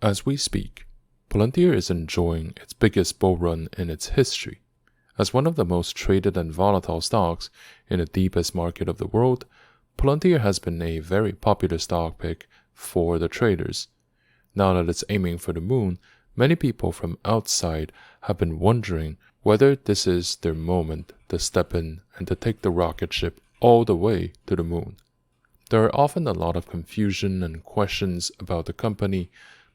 As we speak, Palantir is enjoying its biggest bull run in its history. As one of the most traded and volatile stocks in the deepest market of the world, Palantir has been a very popular stock pick for the traders. Now that it's aiming for the moon, many people from outside have been wondering whether this is their moment to step in and to take the rocket ship all the way to the moon. There are often a lot of confusion and questions about the company,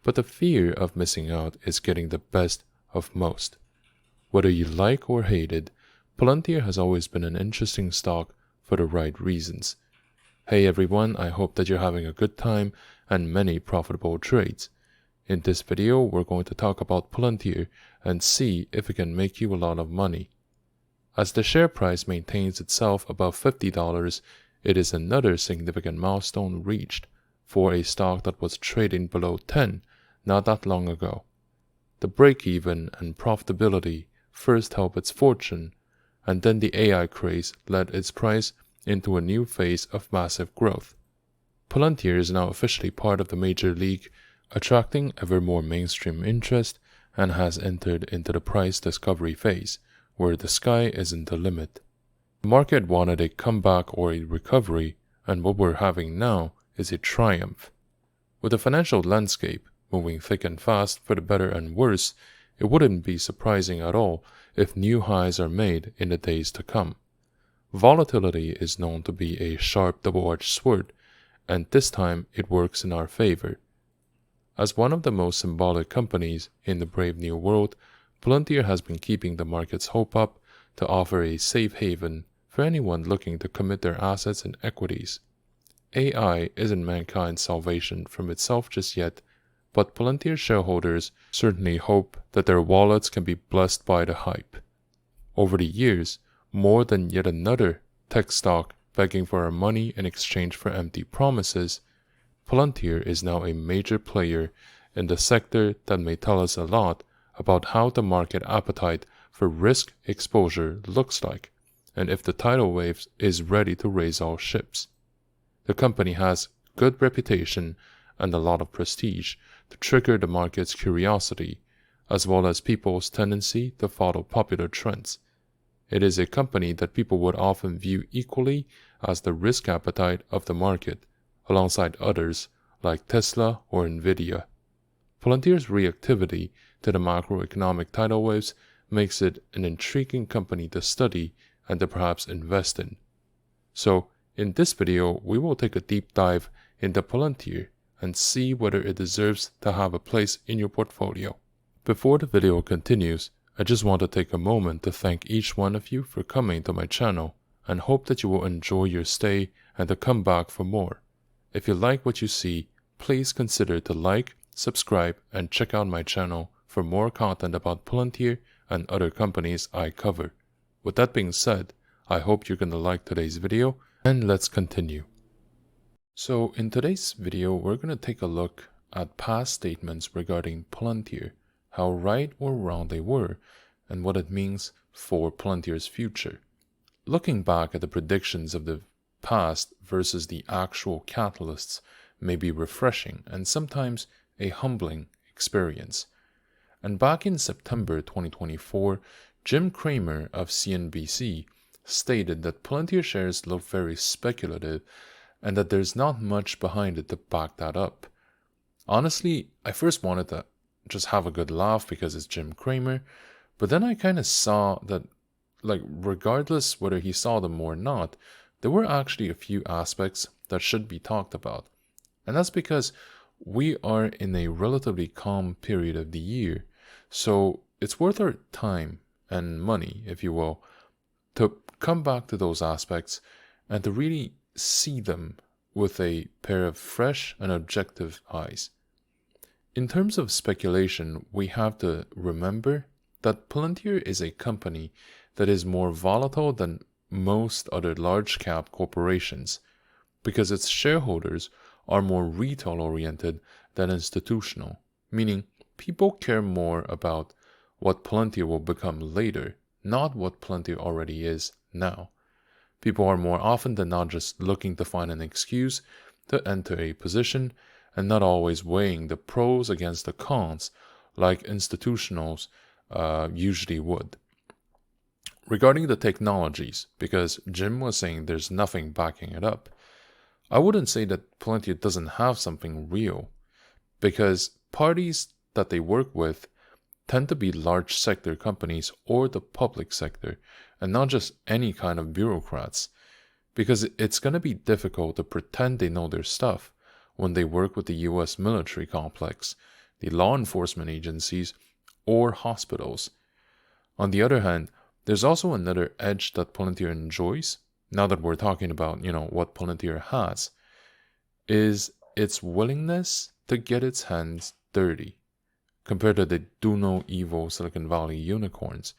but the fear of missing out is getting the best of most. Whether you like or hate it, Palantir has always been an interesting stock for the right reasons. Hey everyone, I hope that you're having a good time and many profitable trades. In this video, we're going to talk about Palantir and see if it can make you a lot of money. As the share price maintains itself above $50, it is another significant milestone reached for a stock that was trading below 10 not that long ago. The break-even and profitability first helped its fortune, and then the AI craze led its price into a new phase of massive growth. Palantir is now officially part of the major league, attracting ever more mainstream interest, and has entered into the price discovery phase, where the sky isn't the limit. The market wanted a comeback or a recovery, and what we're having now is a triumph. With the financial landscape moving thick and fast for the better and worse, it wouldn't be surprising at all if new highs are made in the days to come. Volatility is known to be a sharp double-edged sword, and this time it works in our favor. As one of the most symbolic companies in the brave new world, Palantir has been keeping the market's hope up to offer a safe haven for anyone looking to commit their assets and equities. AI isn't mankind's salvation from itself just yet, but Palantir shareholders certainly hope that their wallets can be blessed by the hype. Over the years, more than yet another tech stock begging for our money in exchange for empty promises, Palantir is now a major player in the sector that may tell us a lot about how the market appetite for risk exposure looks like, and if the tidal wave is ready to raise all ships. The company has good reputation and a lot of prestige to trigger the market's curiosity, as well as people's tendency to follow popular trends. It is a company that people would often view equally as the risk appetite of the market, alongside others like Tesla or Nvidia. Palantir's reactivity to the macroeconomic tidal waves makes it an intriguing company to study and to perhaps invest in. So, in this video, we will take a deep dive into Palantir and see whether it deserves to have a place in your portfolio. Before the video continues, I just want to take a moment to thank each one of you for coming to my channel and hope that you will enjoy your stay and to come back for more. If you like what you see, please consider to like, subscribe, and check out my channel for more content about Palantir and other companies I cover. With that being said, I hope you're going to like today's video, and let's continue. So in today's video, we're going to take a look at past statements regarding Palantir, how right or wrong they were, and what it means for Palantir's future. Looking back at the predictions of the past versus the actual catalysts may be refreshing and sometimes a humbling experience. And back in September 2024, Jim Cramer of CNBC stated that Palantir shares look very speculative and that there's not much behind it to back that up. Honestly, I first wanted to just have a good laugh because it's Jim Cramer, but then I kind of saw that, regardless whether he saw them or not, there were actually a few aspects that should be talked about. And that's because we are in a relatively calm period of the year, so it's worth our time and money, if you will, to come back to those aspects and to really see them with a pair of fresh and objective eyes. In terms of speculation, we have to remember that Palantir is a company that is more volatile than most other large-cap corporations because its shareholders are more retail-oriented than institutional, meaning people care more about what Palantir will become later, not what Palantir already is now. People are more often than not just looking to find an excuse to enter a position, and not always weighing the pros against the cons like institutionals usually would. Regarding the technologies, because Jim was saying there's nothing backing it up, I wouldn't say that Palantir doesn't have something real, because parties that they work with tend to be large sector companies or the public sector, and not just any kind of bureaucrats, because it's going to be difficult to pretend they know their stuff when they work with the US military complex, the law enforcement agencies, or hospitals. On the other hand, there's also another edge that Palantir enjoys, now that we're talking about, what Palantir has, is its willingness to get its hands dirty compared to the do no evil Silicon Valley unicorns.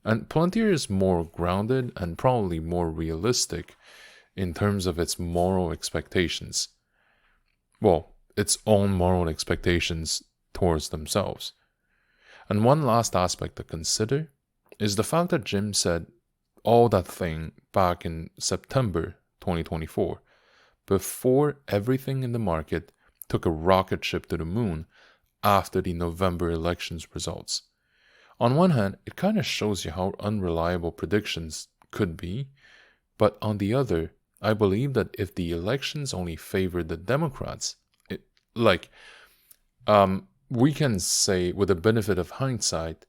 And Palantir is more grounded and probably more realistic in terms of its moral expectations. Well, its own moral expectations towards themselves. And one last aspect to consider is the fact that Jim said all that thing back in September 2024, before everything in the market took a rocket ship to the moon after the November elections results. On one hand, it kind of shows you how unreliable predictions could be, but on the other, I believe that if the elections only favored the Democrats, we can say with the benefit of hindsight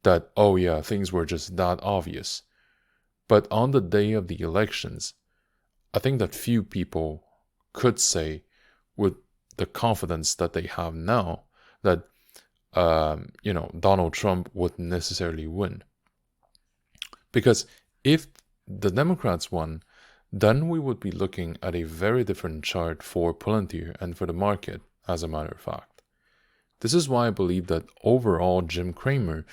that, oh yeah, things were just that obvious. But on the day of the elections, I think that few people could say with the confidence that they have now that, Donald Trump wouldn't necessarily win. Because if the Democrats won, then we would be looking at a very different chart for Palantir and for the market, as a matter of fact. This is why I believe that overall Jim Cramer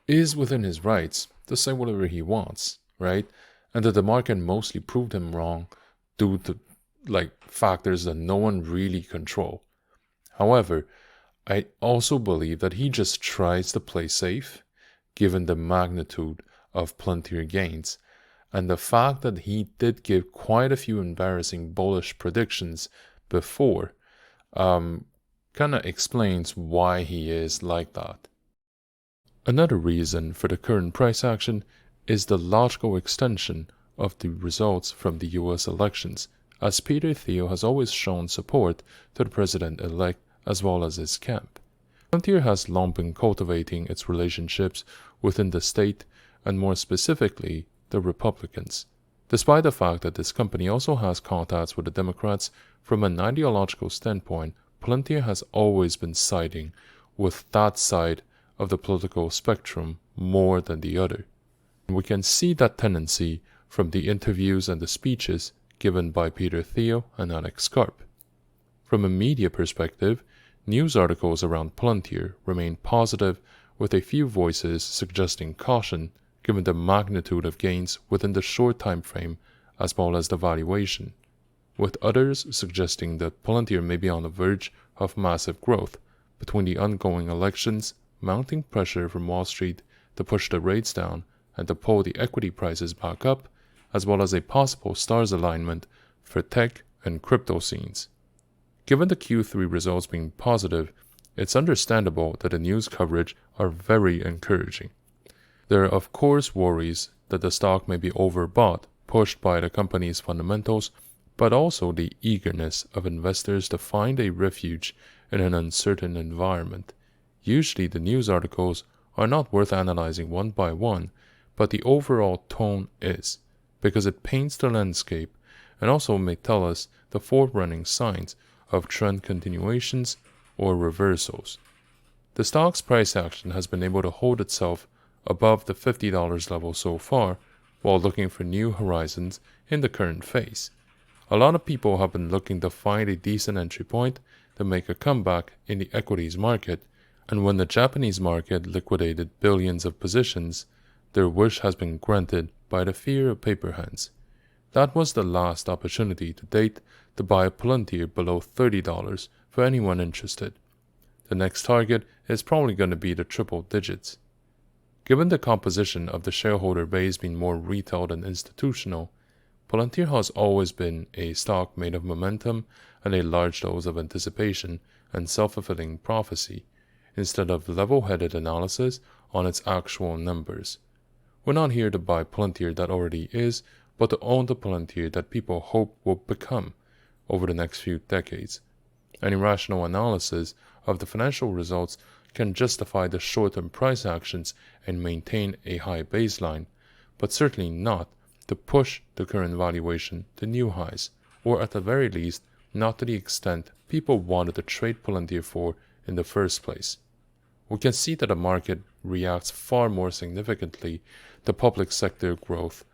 is within his rights to say whatever he wants, right? And that the market mostly proved him wrong due to factors that no one really control. However, I also believe that he just tries to play safe, given the magnitude of Palantir gains, and the fact that he did give quite a few embarrassing bullish predictions before kind of explains why he is like that. Another reason for the current price action is the logical extension of the results from the US elections, as Peter Thiel has always shown support to the president-elect as well as his camp. Palantir has long been cultivating its relationships within the state and more specifically the Republicans. Despite the fact that this company also has contacts with the Democrats, from an ideological standpoint, Palantir has always been siding with that side of the political spectrum more than the other. And we can see that tendency from the interviews and the speeches given by Peter Thiel and Alex Karp. From a media perspective, news articles around Palantir remain positive, with a few voices suggesting caution given the magnitude of gains within the short time frame as well as the valuation, with others suggesting that Palantir may be on the verge of massive growth between the ongoing elections, mounting pressure from Wall Street to push the rates down and to pull the equity prices back up, as well as a possible stars alignment for tech and crypto scenes. Given the Q3 results being positive, it's understandable that the news coverage are very encouraging. There are of course worries that the stock may be overbought, pushed by the company's fundamentals, but also the eagerness of investors to find a refuge in an uncertain environment. Usually the news articles are not worth analyzing one by one, but the overall tone is, because it paints the landscape and also may tell us the forerunning signs of trend continuations or reversals. The stock's price action has been able to hold itself above the $50 level so far, while looking for new horizons in the current phase. A lot of people have been looking to find a decent entry point to make a comeback in the equities market, and when the Japanese market liquidated billions of positions, their wish has been granted by the fear of paper hands. That was the last opportunity to date to buy Palantir below $30 for anyone interested. The next target is probably going to be the triple digits. Given the composition of the shareholder base being more retail than institutional, Palantir has always been a stock made of momentum and a large dose of anticipation and self-fulfilling prophecy, instead of level-headed analysis on its actual numbers. We're not here to buy Palantir that already is, but to own the Palantir that people hope will become over the next few decades. An irrational analysis of the financial results can justify the short-term price actions and maintain a high baseline, but certainly not to push the current valuation to new highs, or at the very least, not to the extent people wanted to trade Palantir for in the first place. We can see that the market reacts far more significantly to public sector growth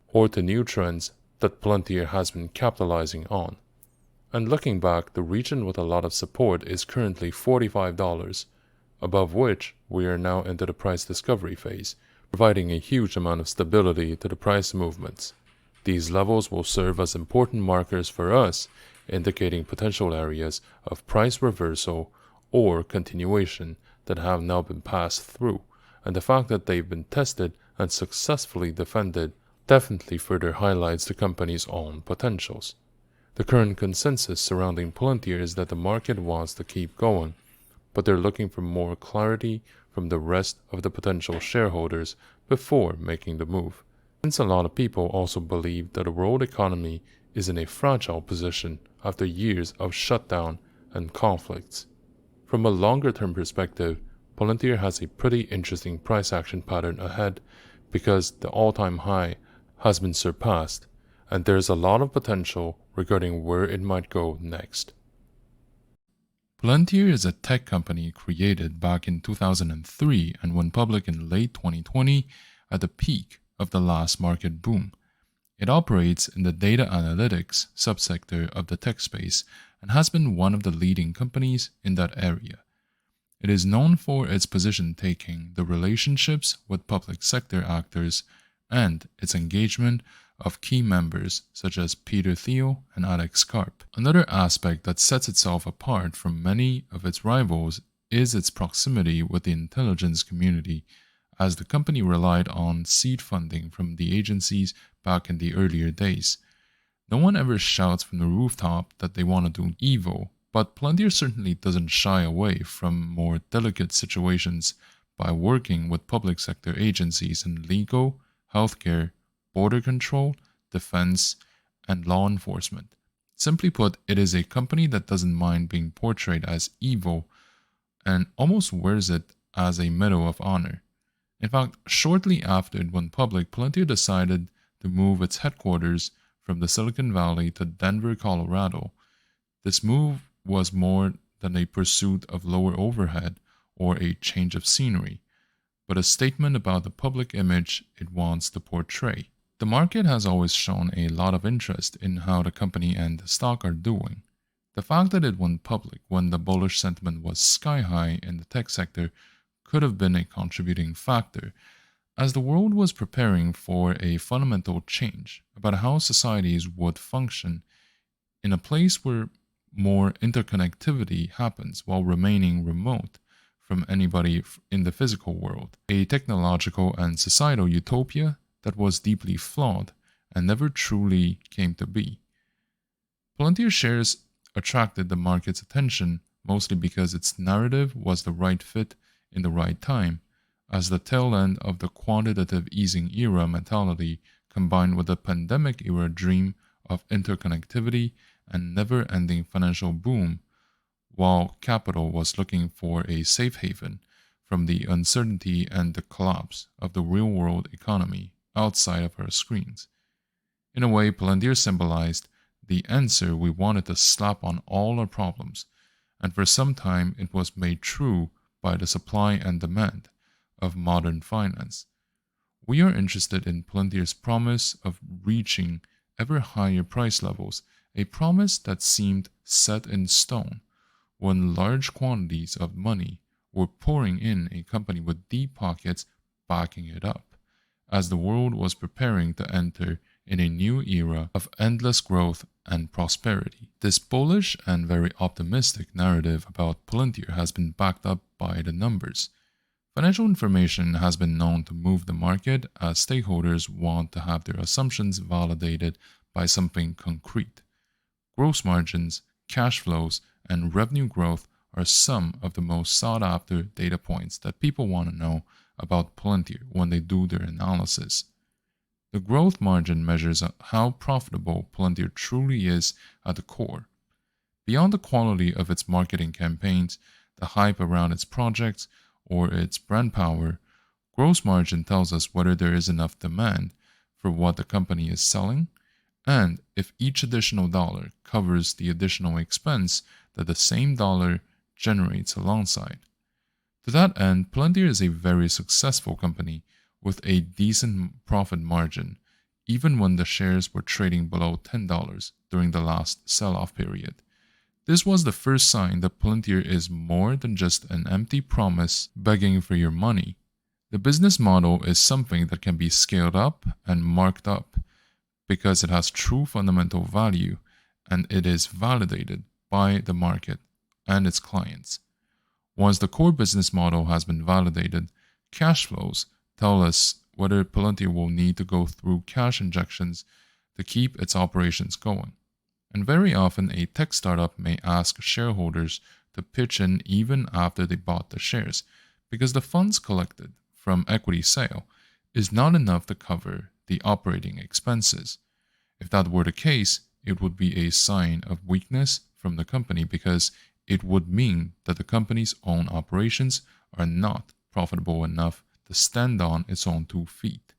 or to new trends that Palantir has been capitalizing on. And looking back, the region with a lot of support is currently $45, above which we are now into the price discovery phase, providing a huge amount of stability to the price movements. These levels will serve as important markers for us, indicating potential areas of price reversal or continuation that have now been passed through, and the fact that they've been tested and successfully defended definitely further highlights the company's own potentials. The current consensus surrounding Palantir is that the market wants to keep going, but they're looking for more clarity from the rest of the potential shareholders before making the move. Since a lot of people also believe that the world economy is in a fragile position after years of shutdown and conflicts. From a longer-term perspective, Palantir has a pretty interesting price action pattern ahead because the all-time high has been surpassed, and there's a lot of potential regarding where it might go next. Palantir is a tech company created back in 2003 and went public in late 2020 at the peak of the last market boom. It operates in the data analytics subsector of the tech space and has been one of the leading companies in that area. It is known for its position-taking, the relationships with public sector actors, and its engagement of key members such as Peter Thiel and Alex Karp. Another aspect that sets itself apart from many of its rivals is its proximity with the intelligence community, as the company relied on seed funding from the agencies back in the earlier days. No one ever shouts from the rooftop that they want to do evil, but Palantir certainly doesn't shy away from more delicate situations by working with public sector agencies in legal, healthcare, border control, defense, and law enforcement. Simply put, it is a company that doesn't mind being portrayed as evil and almost wears it as a medal of honor. In fact, shortly after it went public, Palantir decided to move its headquarters from the Silicon Valley to Denver, Colorado. This move was more than a pursuit of lower overhead or a change of scenery, but a statement about the public image it wants to portray. The market has always shown a lot of interest in how the company and the stock are doing. The fact that it went public when the bullish sentiment was sky high in the tech sector could have been a contributing factor, as the world was preparing for a fundamental change about how societies would function in a place where more interconnectivity happens while remaining remote from anybody in the physical world, a technological and societal utopia that was deeply flawed and never truly came to be. Palantir shares attracted the market's attention mostly because its narrative was the right fit in the right time, as the tail end of the quantitative easing era mentality combined with the pandemic era dream of interconnectivity and never-ending financial boom, while capital was looking for a safe haven from the uncertainty and the collapse of the real-world economy outside of our screens. In a way, Palantir symbolized the answer we wanted to slap on all our problems, and for some time it was made true by the supply and demand of modern finance. We are interested in Palantir's promise of reaching ever higher price levels, a promise that seemed set in stone when large quantities of money were pouring in a company with deep pockets backing it up, as the world was preparing to enter in a new era of endless growth and prosperity. This bullish and very optimistic narrative about Palantir has been backed up by the numbers. Financial information has been known to move the market as stakeholders want to have their assumptions validated by something concrete. Gross margins, cash flows, and revenue growth are some of the most sought-after data points that people want to know about Palantir when they do their analysis. The growth margin measures how profitable Palantir truly is at the core. Beyond the quality of its marketing campaigns, the hype around its projects, or its brand power, gross margin tells us whether there is enough demand for what the company is selling, and if each additional dollar covers the additional expense that the same dollar generates alongside. To that end, Palantir is a very successful company with a decent profit margin, even when the shares were trading below $10 during the last sell-off period. This was the first sign that Palantir is more than just an empty promise begging for your money. The business model is something that can be scaled up and marked up because it has true fundamental value and it is validated by the market and its clients. Once the core business model has been validated, cash flows tell us whether Palantir will need to go through cash injections to keep its operations going. And very often, a tech startup may ask shareholders to pitch in even after they bought the shares, because the funds collected from equity sale is not enough to cover the operating expenses. If that were the case, it would be a sign of weakness from the company because it would mean that the company's own operations are not profitable enough to stand on its own 2 feet.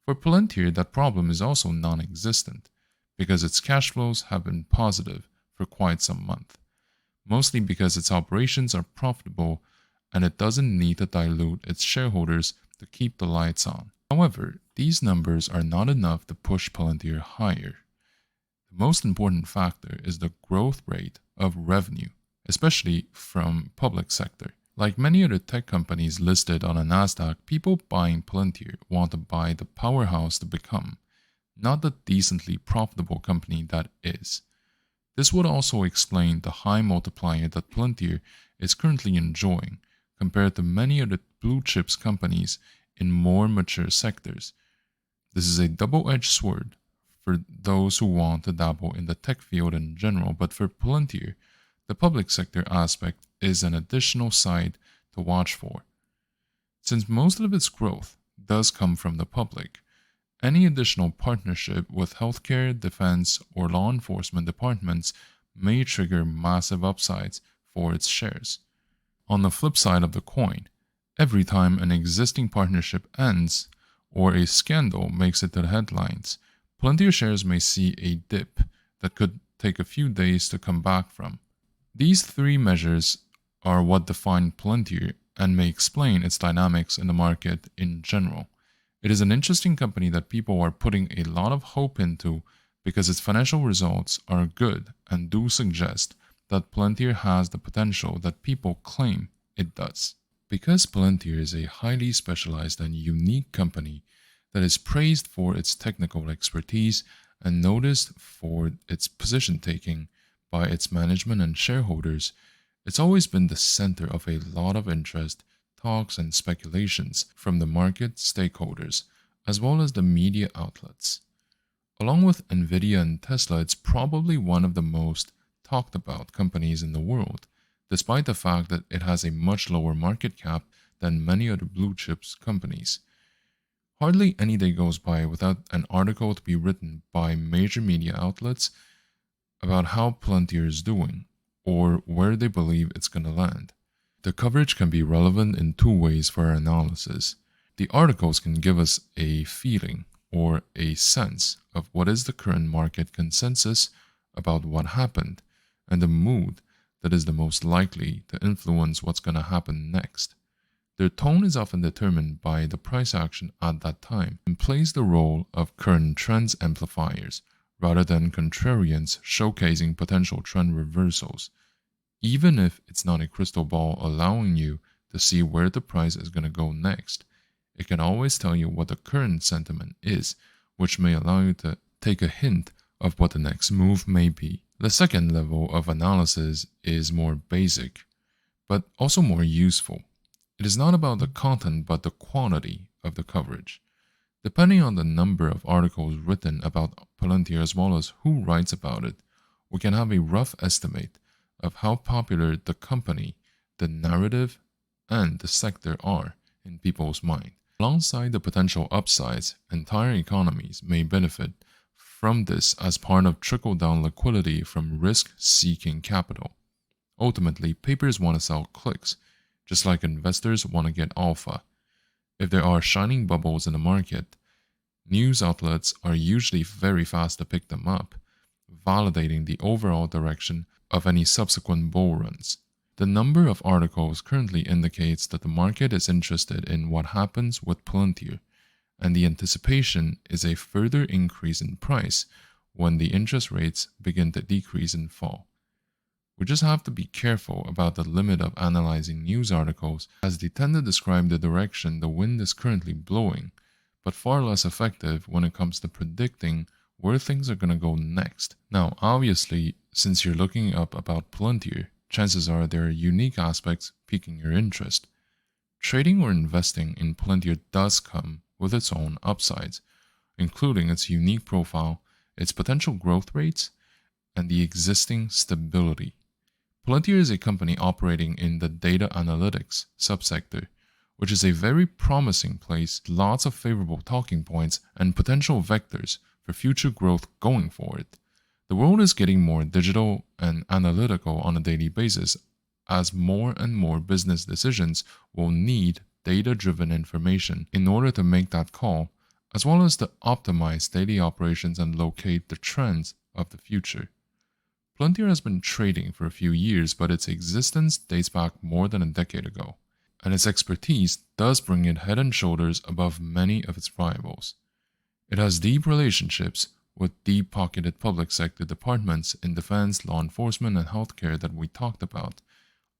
For Palantir, that problem is also non-existent because its cash flows have been positive for quite some month, mostly because its operations are profitable and it doesn't need to dilute its shareholders to keep the lights on. However, these numbers are not enough to push Palantir higher. The most important factor is the growth rate of revenue, especially from public sector. Like many other tech companies listed on a Nasdaq, people buying Palantir want to buy the powerhouse to become, not the decently profitable company that is. This would also explain the high multiplier that Palantir is currently enjoying compared to many other blue chips companies in more mature sectors. This is a double-edged sword for those who want to dabble in the tech field in general, but for Palantir, the public sector aspect is an additional side to watch for. Since most of its growth does come from the public, any additional partnership with healthcare, defense, or law enforcement departments may trigger massive upsides for its shares. On the flip side of the coin, every time an existing partnership ends or a scandal makes it to the headlines, Palantir shares may see a dip that could take a few days to come back from. These 3 measures are what define Palantir and may explain its dynamics in the market in general. It is an interesting company that people are putting a lot of hope into because its financial results are good and do suggest that Palantir has the potential that people claim it does. Because Palantir is a highly specialized and unique company that is praised for its technical expertise and noticed for its position taking by its management and shareholders, it's always been the center of a lot of interest, talks, and speculations from the market stakeholders, as well as the media outlets. Along with Nvidia and Tesla, it's probably one of the most talked about companies in the world, despite the fact that it has a much lower market cap than many other blue chips companies. Hardly any day goes by without an article to be written by major media outlets about how Palantir is doing, or where they believe it's going to land. The coverage can be relevant in 2 ways for our analysis. The articles can give us a feeling or a sense of what is the current market consensus about what happened and the mood that is the most likely to influence what's going to happen next. Their tone is often determined by the price action at that time and plays the role of current trends amplifiers rather than contrarians showcasing potential trend reversals. Even if it's not a crystal ball allowing you to see where the price is going to go next, it can always tell you what the current sentiment is, which may allow you to take a hint of what the next move may be. The second level of analysis is more basic, but also more useful. It is not about the content but the quality of the coverage. Depending on the number of articles written about Palantir as well as who writes about it, we can have a rough estimate of how popular the company, the narrative, and the sector are in people's mind. Alongside the potential upsides, entire economies may benefit from this as part of trickle-down liquidity from risk-seeking capital. Ultimately, papers want to sell clicks, just like investors want to get alpha. If there are shining bubbles in the market, news outlets are usually very fast to pick them up, validating the overall direction of any subsequent bull runs. The number of articles currently indicates that the market is interested in what happens with Palantir, and the anticipation is a further increase in price when the interest rates begin to decrease and fall. We just have to be careful about the limit of analyzing news articles, as they tend to describe the direction the wind is currently blowing, but far less effective when it comes to predicting where things are going to go next. Now, obviously, since you're looking up about Palantir, chances are there are unique aspects piquing your interest. Trading or investing in Palantir does come with its own upsides, including its unique profile, its potential growth rates, and the existing stability. Palantir is a company operating in the data analytics subsector, which is a very promising place, lots of favorable talking points and potential vectors for future growth going forward. The world is getting more digital and analytical on a daily basis, as more and more business decisions will need data-driven information in order to make that call, as well as to optimize daily operations and locate the trends of the future. Palantir has been trading for a few years, but its existence dates back more than a decade ago, and its expertise does bring it head and shoulders above many of its rivals. It has deep relationships with deep-pocketed public sector departments in defense, law enforcement, and healthcare that we talked about,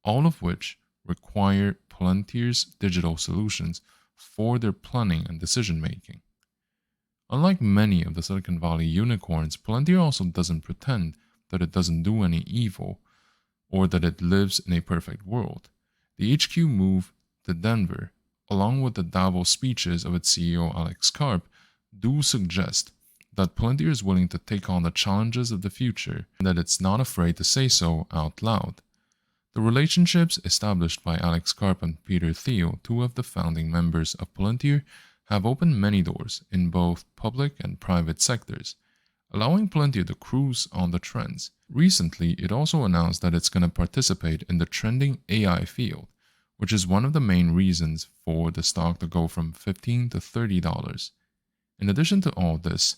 all of which require Palantir's digital solutions for their planning and decision-making. Unlike many of the Silicon Valley unicorns, Palantir also doesn't pretend that it doesn't do any evil or that it lives in a perfect world. The HQ move to Denver, along with the Davos speeches of its CEO Alex Karp, do suggest that Palantir is willing to take on the challenges of the future and that it's not afraid to say so out loud. The relationships established by Alex Karp and Peter Thiel, two of the founding members of Palantir, have opened many doors in both public and private sectors, allowing Palantir to cruise on the trends. Recently, it also announced that it's going to participate in the trending AI field, which is one of the main reasons for the stock to go from $15 to $30. In addition to all this,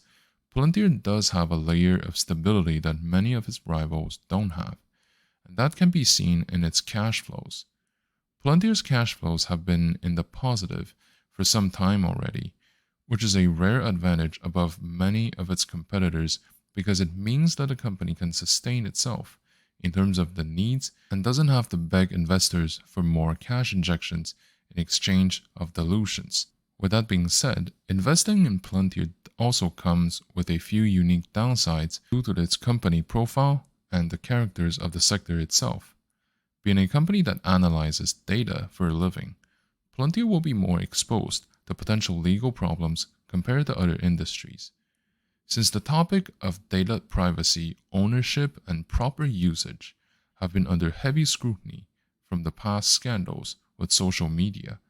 Palantir does have a layer of stability that many of its rivals don't have, and that can be seen in its cash flows. Palantir's cash flows have been in the positive for some time already, which is a rare advantage above many of its competitors because it means that a company can sustain itself in terms of the needs and doesn't have to beg investors for more cash injections in exchange of dilutions. With that being said, investing in Palantir also comes with a few unique downsides due to its company profile and the characters of the sector itself. Being a company that analyzes data for a living, Palantir will be more exposed to potential legal problems compared to other industries. Since the topic of data privacy, ownership, and proper usage have been under heavy scrutiny from the past scandals with social media,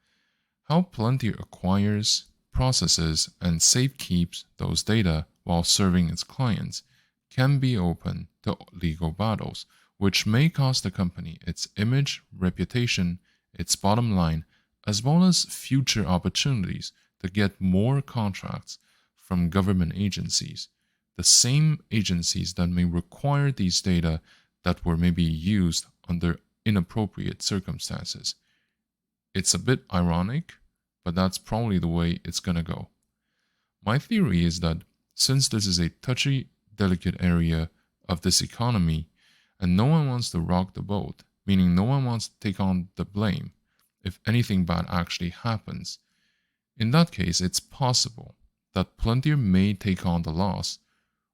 how Palantir acquires, processes, and safekeeps those data while serving its clients can be open to legal battles, which may cost the company its image, reputation, its bottom line, as well as future opportunities to get more contracts from government agencies, the same agencies that may require these data that were maybe used under inappropriate circumstances. It's a bit ironic, but that's probably the way it's gonna go. My theory is that since this is a touchy, delicate area of this economy, and no one wants to rock the boat, meaning no one wants to take on the blame if anything bad actually happens, in that case it's possible that Palantir may take on the loss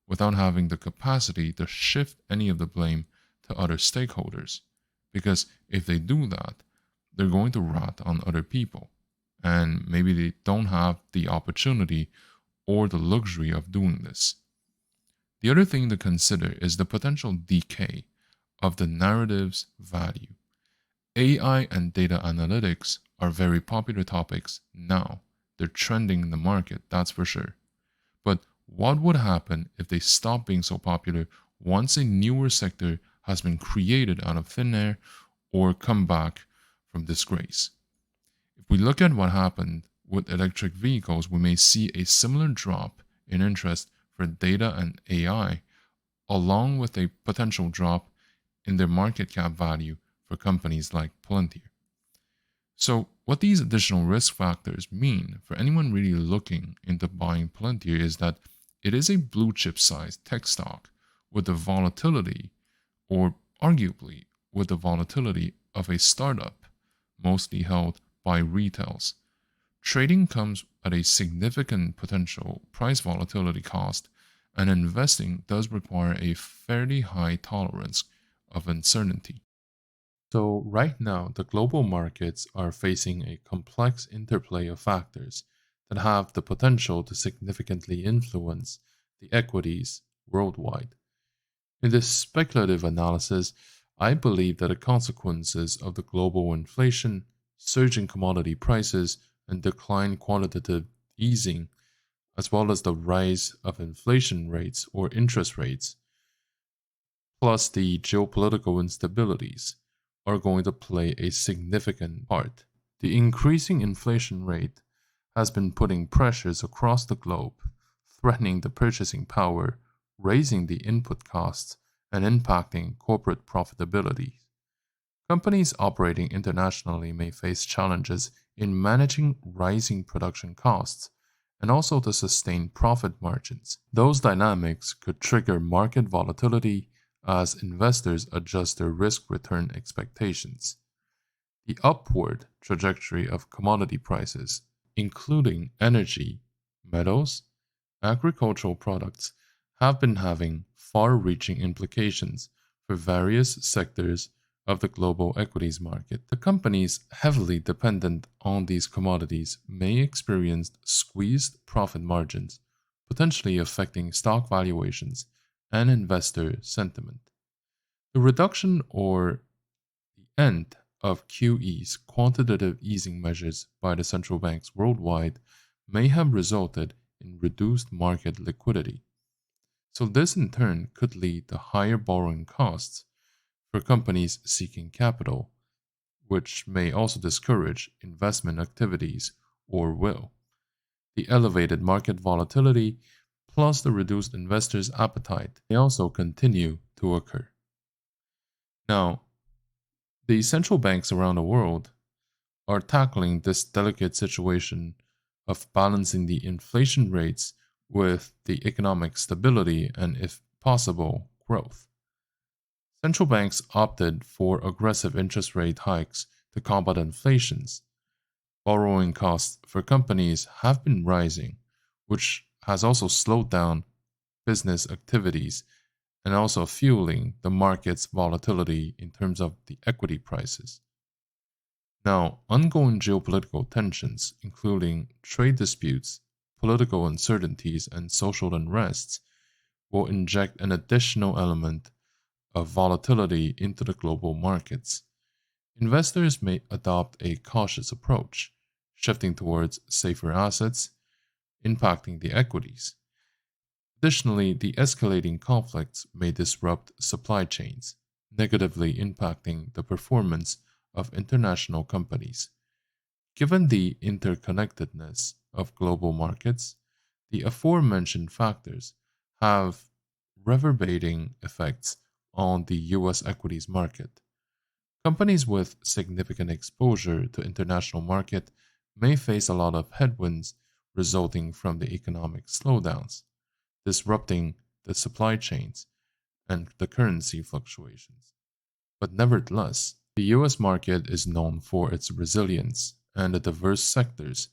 without having the capacity to shift any of the blame to other stakeholders, because if they do that, they're going to rat on other people, and maybe they don't have the opportunity or the luxury of doing this. The other thing to consider is the potential decay of the narrative's value. AI and data analytics are very popular topics now. They're trending in the market, that's for sure. But what would happen if they stop being so popular once a newer sector has been created out of thin air or come back from disgrace? If we look at what happened with electric vehicles, we may see a similar drop in interest for data and AI, along with a potential drop in their market cap value for companies like Palantir. So, what these additional risk factors mean for anyone really looking into buying Palantir is that it is a blue chip sized tech stock with the volatility, or arguably with the volatility of a startup, mostly held by retails. Trading comes at a significant potential price volatility cost, and investing does require a fairly high tolerance of uncertainty. So, right now, the global markets are facing a complex interplay of factors that have the potential to significantly influence the equities worldwide. In this speculative analysis, I believe that the consequences of the global inflation, surging commodity prices, and decline quantitative easing, as well as the rise of inflation rates or interest rates, plus the geopolitical instabilities, are going to play a significant part. The increasing inflation rate has been putting pressures across the globe, threatening the purchasing power, raising the input costs, and impacting corporate profitability. Companies operating internationally may face challenges in managing rising production costs and also to sustain profit margins. Those dynamics could trigger market volatility as investors adjust their risk-return expectations. The upward trajectory of commodity prices, including energy, metals, agricultural products, have been having far-reaching implications for various sectors of the global equities market. The companies heavily dependent on these commodities may experience squeezed profit margins, potentially affecting stock valuations and investor sentiment. The reduction or the end of QE's quantitative easing measures by the central banks worldwide may have resulted in reduced market liquidity. So this in turn could lead to higher borrowing costs for companies seeking capital, which may also discourage investment activities or will. The elevated market volatility plus the reduced investors' appetite may also continue to occur. Now, the central banks around the world are tackling this delicate situation of balancing the inflation rates with the economic stability and, if possible, growth. Central banks opted for aggressive interest rate hikes to combat inflations. Borrowing costs for companies have been rising, which has also slowed down business activities and also fueling the market's volatility in terms of the equity prices. Now, ongoing geopolitical tensions, including trade disputes, political uncertainties, and social unrests, will inject an additional element of volatility into the global markets. Investors may adopt a cautious approach, shifting towards safer assets, impacting the equities. Additionally, the escalating conflicts may disrupt supply chains, negatively impacting the performance of international companies. Given the interconnectedness of global markets, the aforementioned factors have reverberating effects on the US equities market. Companies with significant exposure to international market may face a lot of headwinds resulting from the economic slowdowns, disrupting the supply chains and the currency fluctuations. But nevertheless, the US market is known for its resilience, and the diverse sectors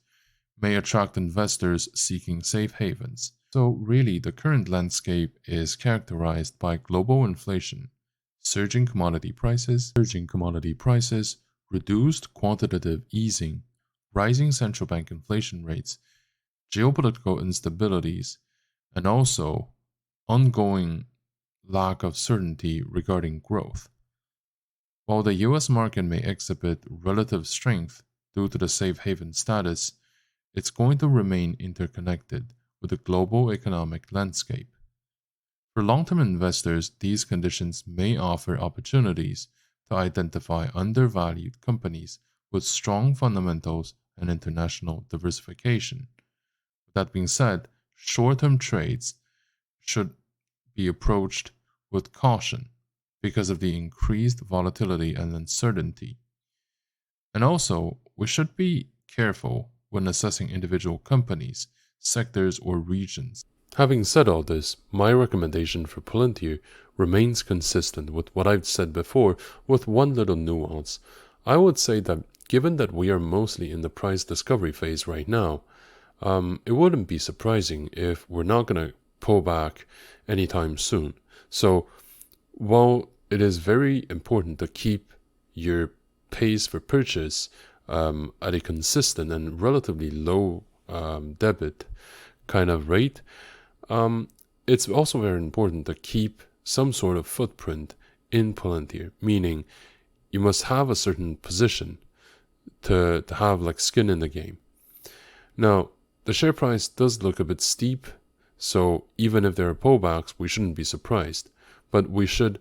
may attract investors seeking safe havens. So, really, the current landscape is characterized by global inflation, surging commodity prices, reduced quantitative easing, rising central bank inflation rates, geopolitical instabilities, and also ongoing lack of certainty regarding growth. While the US market may exhibit relative strength due to the safe haven status, it's going to remain interconnected with the global economic landscape. For long-term investors, these conditions may offer opportunities to identify undervalued companies with strong fundamentals and international diversification. With that being said, short-term trades should be approached with caution because of the increased volatility and uncertainty. And also, we should be careful when assessing individual companies, sectors, or regions. Having said all this, my recommendation for Palantir remains consistent with what I've said before, with one little nuance. I would say that given that we are mostly in the price discovery phase right now, it wouldn't be surprising if we're not going to pull back anytime soon. So while it is very important to keep your pace for purchase at a consistent and relatively low debit kind of rate, it's also very important to keep some sort of footprint in Palantir, meaning you must have a certain position to have like skin in the game. Now, the share price does look a bit steep, so even if there are pullbacks, we shouldn't be surprised. But we should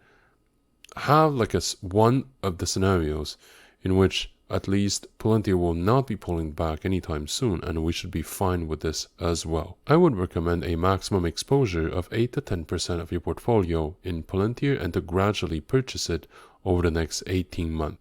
have like one of the scenarios in which at least Palantir will not be pulling back anytime soon, and we should be fine with this as well. I would recommend a maximum exposure of 8 to 10% of your portfolio in Palantir and to gradually purchase it over the next 18 months.